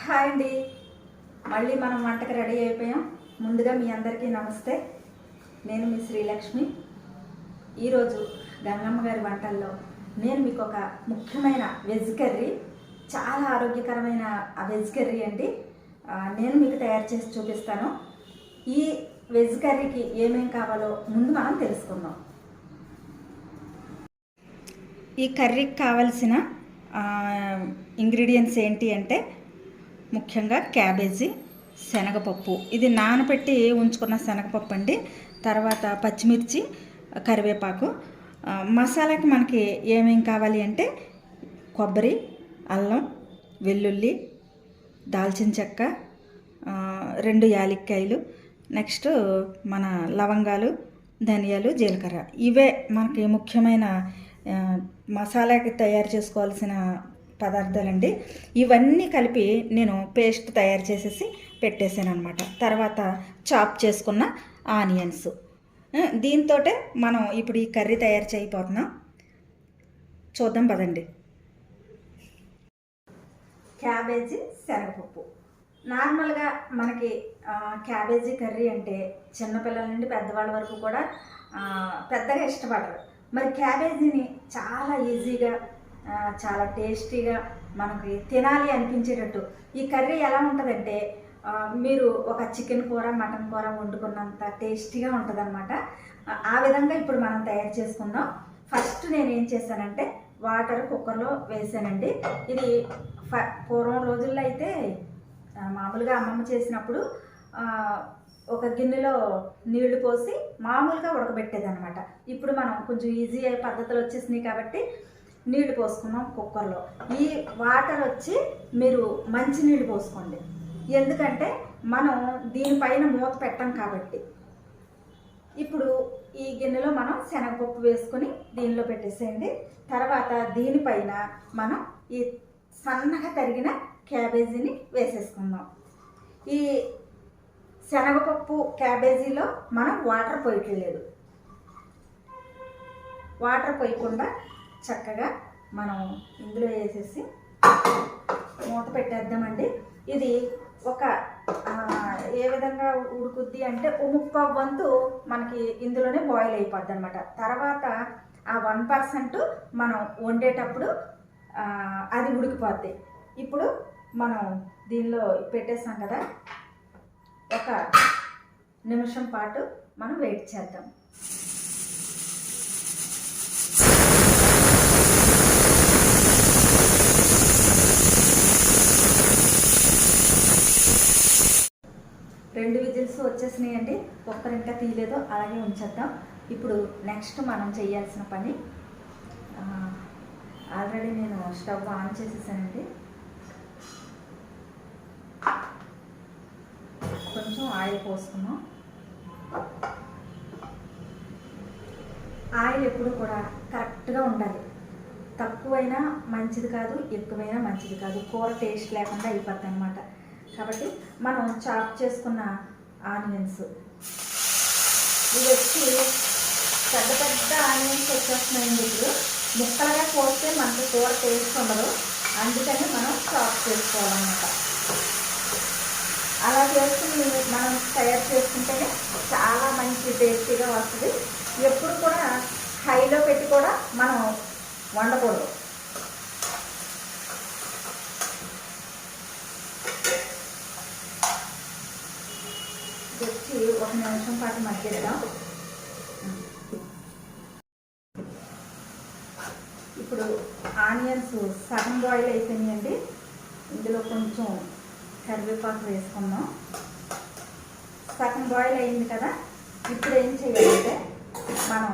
Hi అండి, మళ్ళీ మనం వంటకి రెడీ అయిపోయాం. ముందుగా మీ అందరికీ నమస్తే. నేను మీ శ్రీలక్ష్మి. ఈరోజు గంగమ్మ గారి వంటల్లో నేను మీకు ఒక ముఖ్యమైన వెజ్ కర్రీ, చాలా ఆరోగ్యకరమైన వెజ్ కర్రీ అండి, నేను మీకు తయారు చేసి చూపిస్తాను. ఈ వెజ్ కర్రీకి ఏమేం కావాలో ముందు మనం తెలుసుకుందాం. ఈ కర్రీకి కావలసిన ఇంగ్రీడియంట్స్ ఏంటి అంటే ముఖ్యంగా క్యాబేజీ, శనగపప్పు, ఇది నానబెట్టి ఉంచుకున్న శనగపప్పు అండి. తర్వాత పచ్చిమిర్చి, కరివేపాకు. మసాలాకి మనకి ఏమేం కావాలి అంటే కొబ్బరి, అల్లం, వెల్లుల్లి, దాల్చిన చెక్క, 2 యాలక్కాయలు, నెక్స్ట్ మన లవంగాలు, ధనియాలు, జీలకర్ర. ఇవే మనకి ముఖ్యమైన మసాలాకి తయారు చేసుకోవాల్సిన పదార్థాలండి. ఇవన్నీ కలిపి నేను పేస్ట్ తయారు చేసేసి పెట్టేసాను అనమాట. తర్వాత చాప్ చేసుకున్న ఆనియన్స్. దీంతో మనం ఇప్పుడు ఈ కర్రీ తయారు చేయబోతున్నాం. చూద్దాం పదండి. క్యాబేజీ, శనగపప్పు. నార్మల్గా మనకి క్యాబేజీ కర్రీ అంటే చిన్నపిల్లల నుండి పెద్దవాళ్ళ వరకు కూడా పెద్దగా ఇష్టపడరు. మరి క్యాబేజీని చాలా ఈజీగా, చాలా టేస్టీగా మనకి తినాలి అనిపించేటట్టు ఈ కర్రీ ఎలా ఉంటుందంటే మీరు ఒక చికెన్ కూర, మటన్ కూర వండుకున్నంత టేస్టీగా ఉంటుంది అనమాట. ఆ విధంగా ఇప్పుడు మనం తయారు చేసుకుందాం. ఫస్ట్ నేను ఏం చేశానంటే వాటర్ కుక్కర్లో వేసానండి. ఇది పూర్వం రోజుల్లో అయితే మామూలుగా అమ్మమ్మ చేసినప్పుడు ఒక గిన్నెలో నీళ్లు పోసి మామూలుగా ఉడకబెట్టేది అనమాట. ఇప్పుడు మనం కొంచెం ఈజీ అయ్యే పద్ధతులు వచ్చేసినాయి కాబట్టి నీళ్లు పోసుకున్నాం కుక్కర్లో. ఈ వాటర్ వచ్చి మీరు మంచి నీళ్ళు పోసుకోండి, ఎందుకంటే మనం దీనిపైన మూత పెట్టాం కాబట్టి. ఇప్పుడు ఈ గిన్నెలో మనం శనగపప్పు వేసుకొని దీనిలో పెట్టేసేయండి. తర్వాత దీనిపైన మనం ఈ సన్నగా తరిగిన క్యాబేజీని వేసేసుకుందాం. ఈ శనగపప్పు క్యాబేజీలో మనం వాటర్ పోయట్లేదు. వాటర్ పోయకుండా చక్కగా మనం ఇందులో వేసేసి మూత పెట్టేద్దామండి. ఇది ఒక ఏ విధంగా ఉడుకుద్ది అంటే 30 వంతు మనకి ఇందులోనే బాయిల్ అయిపోద్ది అనమాట. తర్వాత ఆ 1% మనం వండేటప్పుడు అది ఉడికిపోద్ది. ఇప్పుడు మనం దీనిలో పెట్టేసాం కదా, 1 నిమిషం పాటు మనం వెయిట్ చేద్దాం. రెండు విజిల్స్ వచ్చేసినాయండి. కుక్కర్ ఇంకా తీయలేదు, అలాగే ఉంచేద్దాం. ఇప్పుడు నెక్స్ట్ మనం చేయాల్సిన పని, ఆల్రెడీ నేను స్టవ్ ఆన్ చేసేసానండి. కొంచెం ఆయిల్ పోసుకున్నాం. ఆయిల్ ఎప్పుడు కూడా కరెక్ట్గా ఉండాలి. తక్కువైనా మంచిది కాదు, ఎక్కువైనా మంచిది కాదు. కూర టేస్ట్ లేకుండా అయిపోద్ది అనమాట. కాబట్టి మనం చాప్ చేసుకున్న ఆనియన్స్, ఇవి వచ్చి పెద్ద పెద్ద ఆనియన్స్ వచ్చేస్తున్నాయండి. ఇప్పుడు ముక్కలుగా కోస్తే మనకి కూర టేస్ట్ ఉండదు, అందుకని మనం చాప్ చేసుకోవాలన్నమాట. అలా చేసుకుని మనం తయారు చేసుకుంటేనే చాలా మంచి టేస్టీగా వస్తుంది. ఎప్పుడు కూడా హైలో పెట్టి కూడా మనం వండకూడదు. వచ్చి 1 నిమిషం పాటు మగ్గిద్దాం. ఇప్పుడు ఆనియన్స్ సగం బాయిల్ అయిపోయినాయండి. ఇందులో కొంచెం కరివేపాకు వేసుకుందాం. సగం బాయిల్ అయింది కదా. ఇప్పుడు ఏం చేయాలంటే మనం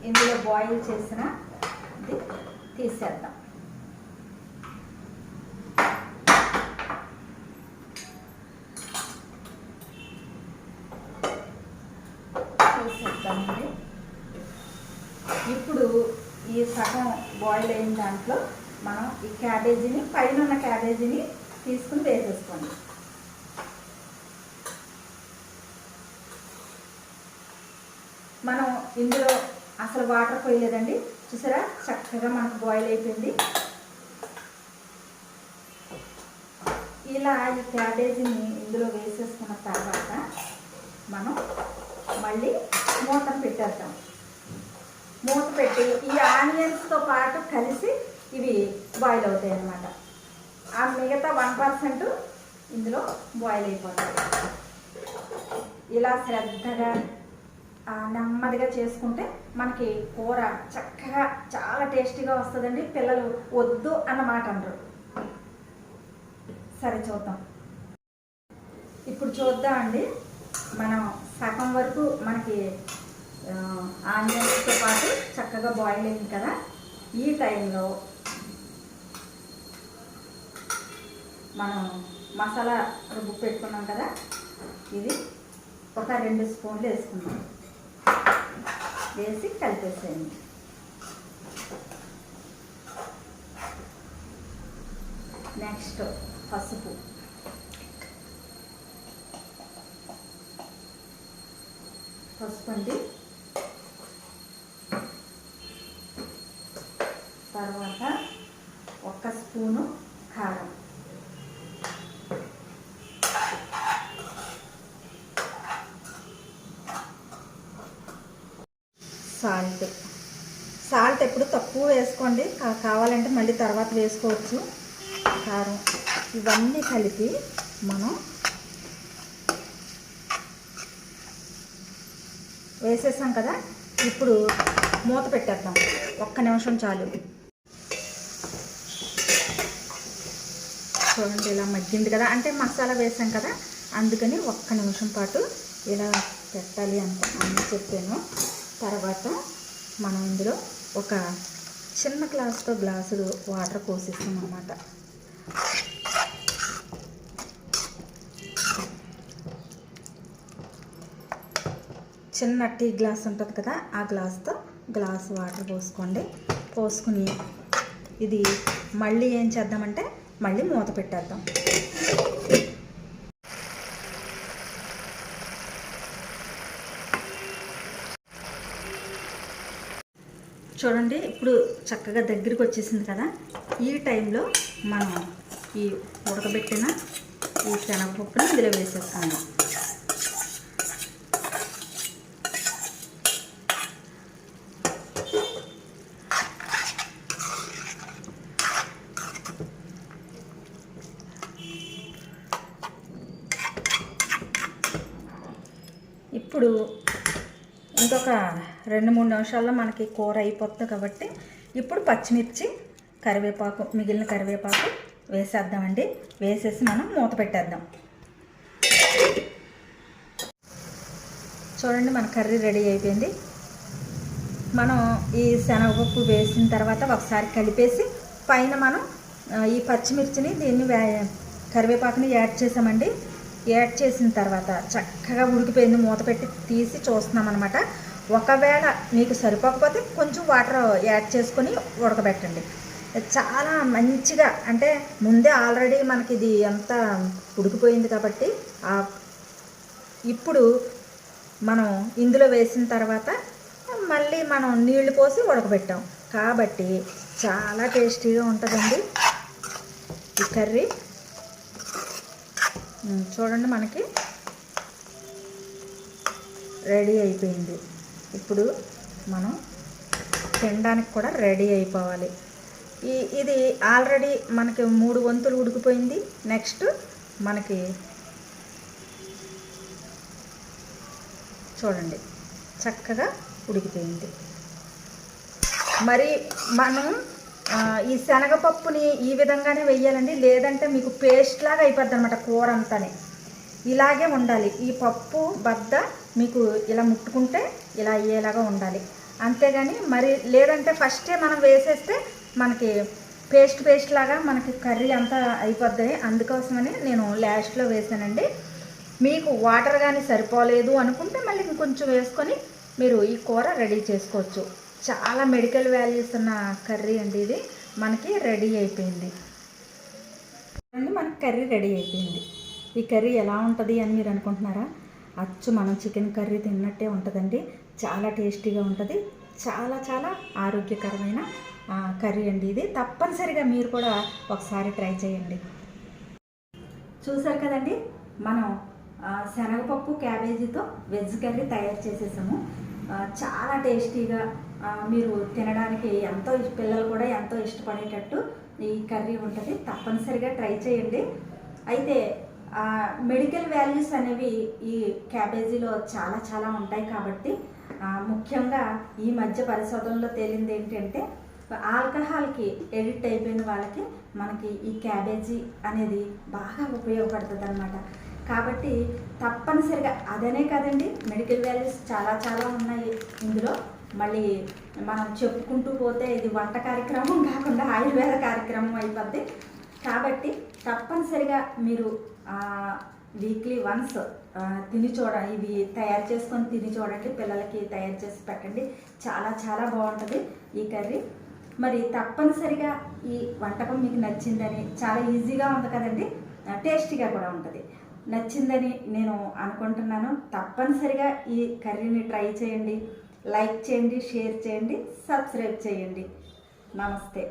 ఇందులో బాయిల్ చేసిన ఇది తీసేద్దాం. తీసేద్దామండి. ఇప్పుడు ఈ సగం బాయిల్ అయిన దాంట్లో మనం ఈ క్యాబేజీని, పైన ఉన్న క్యాబేజీని తీసుకుని వేసేసుకోండి. మనం ఇందులో అసలు వాటర్ పోయలేదండి, చూసారా, చక్కగా మనకు బాయిల్ అయిపోయింది. ఇలా ఈ క్యాబేజీని ఇందులో వేసేసుకున్న తర్వాత మనం మళ్ళీ మూతను పెట్టేద్దాం. మూత పెట్టి ఈ ఆనియన్స్తో పాటు కలిసి ఇవి బాయిల్ అవుతాయి అన్నమాట. ఆ మిగతా 1% ఇందులో బాయిల్ అయిపోతాయి. ఇలా శ్రద్ధగా నెమ్మదిగా చేసుకుంటే మనకి కూర చక్కగా చాలా టేస్టీగా వస్తుందండి. పిల్లలు వద్దు అన్నమాట అనరు. సరే చూద్దాం. ఇప్పుడు చూద్దామండి. మనం సగం వరకు మనకి ఆనియన్స్తో పాటు చక్కగా బాయిల్ అయింది కదా. ఈ టైంలో మనం మసాలా రుబ్బు పెట్టుకున్నాం కదా, ఇది ఒక 2 స్పూన్లు వేసుకుందాం. వేసి కలిపేసేయండి. నెక్స్ట్ పసుపు, అండి. తర్వాత 1 స్పూను కారం, సాల్ట్ ఎప్పుడు తక్కువ వేసుకోండి, కావాలంటే మళ్ళీ తర్వాత వేసుకోవచ్చు. కారం ఇవన్నీ కలిపి మనం వేసేసాం కదా. ఇప్పుడు మూత పెట్టేద్దాం. 1 నిమిషం చాలు. చూడండి ఇలా మగ్గింది కదా, అంటే మసాలా వేసాం కదా, అందుకని 1 నిమిషం పాటు ఇలా పెట్టాలి అని చెప్పాను. తర్వాత మనం ఇందులో ఒక చిన్న గ్లాసుడు వాటర్ పోసిస్తాం అన్నమాట. చిన్న టీ గ్లాస్ ఉంటుంది కదా, ఆ గ్లాస్ వాటర్ పోసుకోండి. పోసుకుని ఇది మళ్ళీ ఏం చేద్దామంటే మళ్ళీ మూత పెట్టేద్దాం. చూడండి ఇప్పుడు చక్కగా దగ్గరికి వచ్చేసింది కదా. ఈ టైంలో మనం ఈ ఉడకబెట్టిన ఈ శనగపప్పుని ఇందులో వేసేస్తాము. ఇప్పుడు ఇంకొక 2-3 నిమిషాల్లో మనకి కూర అయిపోతుంది కాబట్టి ఇప్పుడు పచ్చిమిర్చి, కరివేపాకు, మిగిలిన కరివేపాకు వేసేద్దామండి. వేసేసి మనం మూత పెట్టేద్దాం. చూడండి మన కర్రీ రెడీ అయిపోయింది. మనం ఈ శనగపప్పు వేసిన తర్వాత ఒకసారి కలిపేసి పైన మనం ఈ పచ్చిమిర్చిని కరివేపాకుని యాడ్ చేసామండి. యాడ్ చేసిన తర్వాత చక్కగా ఉడికిపోయింది. మూత పెట్టి తీసి చూస్తున్నాం అనమాట. ఒకవేళ మీకు సరిపోకపోతే కొంచెం వాటర్ యాడ్ చేసుకొని ఉడకబెట్టండి. చాలా మంచిగా, అంటే ముందే ఆల్రెడీ మనకి ఇది అంతా ఉడికిపోయింది కాబట్టి ఇప్పుడు మనం ఇందులో వేసిన తర్వాత మళ్ళీ మనం నీళ్లు పోసి ఉడకబెట్టాం కాబట్టి చాలా టేస్టీగా ఉంటుందండి ఈ కర్రీ. చూడండి మనకి రెడీ అయిపోయింది. ఇప్పుడు మనం తినడానికి కూడా రెడీ అయిపోవాలి. ఇది ఆల్రెడీ మనకి 3 వంతులు ఉడికిపోయింది. నెక్స్ట్ మనకి చూడండి చక్కగా ఉడికిపోయింది. మరి మనం ఈ శనగపప్పుని ఈ విధంగానే వేయాలండి, లేదంటే మీకు పేస్ట్ లాగా అయిపోద్ది అనమాట కూర అంతానే. ఇలాగే ఉండాలి. ఈ పప్పు బద్ద మీకు ఇలా ముట్టుకుంటే ఇలా అయ్యేలాగా ఉండాలి. అంతేగాని మరి లేదంటే ఫస్టే మనం వేసేస్తే మనకి పేస్ట్ లాగా మనకి కర్రీ అంతా అయిపోద్ది. అందుకోసమని నేను లాస్ట్లో వేసానండి. మీకు వాటర్ కానీ సరిపోలేదు అనుకుంటే మళ్ళీ ఇంకొంచెం వేసుకొని మీరు ఈ కూర రెడీ చేసుకోవచ్చు. చాలా మెడికల్ వాల్యూస్ ఉన్న కర్రీ అండి ఇది. మనకి రెడీ అయిపోయింది అండి. మనకి కర్రీ రెడీ అయిపోయింది. ఈ కర్రీ ఎలా ఉంటుంది అని మీరు అనుకుంటున్నారా? అచ్చు మనం చికెన్ కర్రీ తిన్నట్టే ఉంటుందండి. చాలా టేస్టీగా ఉంటుంది. చాలా చాలా ఆరోగ్యకరమైన కర్రీ అండి ఇది. తప్పనిసరిగా మీరు కూడా ఒకసారి ట్రై చేయండి. చూసారు కదండి, మనం శనగపప్పు క్యాబేజీతో వెజ్ కర్రీ తయారు చేసేసాము. చాలా టేస్టీగా మీరు తినడానికి పిల్లలు కూడా ఎంతో ఇష్టపడేటట్టు ఈ కర్రీ ఉంటుంది. తప్పనిసరిగా ట్రై చేయండి. అయితే మెడికల్ వాల్యూస్ అనేవి ఈ క్యాబేజీలో చాలా చాలా ఉంటాయి కాబట్టి ముఖ్యంగా ఈ మధ్య పరిశోధనలో తేలింది ఏంటంటే ఆల్కహాల్కి ఎడిక్ట్ అయిపోయిన వాళ్ళకి మనకి ఈ క్యాబేజీ అనేది బాగా ఉపయోగపడుతుంది అన్నమాట. కాబట్టి తప్పనిసరిగా అదనే కాదండి, మెడికల్ వాల్యూస్ చాలా చాలా ఉన్నాయి ఇందులో. మళ్ళీ మనం చెప్పుకుంటూ పోతే ఇది వంట కార్యక్రమం కాకుండా ఆయుర్వేద కార్యక్రమం అయిపోద్ది. కాబట్టి తప్పనిసరిగా మీరు వీక్లీ వన్స్ తిని చూడండి, ఇవి తయారు చేసుకొని తిని చూడండి, పిల్లలకి తయారు చేసి పెట్టండి. చాలా చాలా బాగుంటుంది ఈ కర్రీ. మరి తప్పనిసరిగా ఈ వంటకం మీకు నచ్చిందని, చాలా ఈజీగా ఉంది కదండి, టేస్టీగా కూడా ఉంటుంది, నచ్చిందని నేను అనుకుంటున్నాను. తప్పనిసరిగా ఈ కర్రీని ట్రై చేయండి, లైక్ చేయండి, షేర్ చేయండి, సబ్స్క్రైబ్ చేయండి. నమస్తే.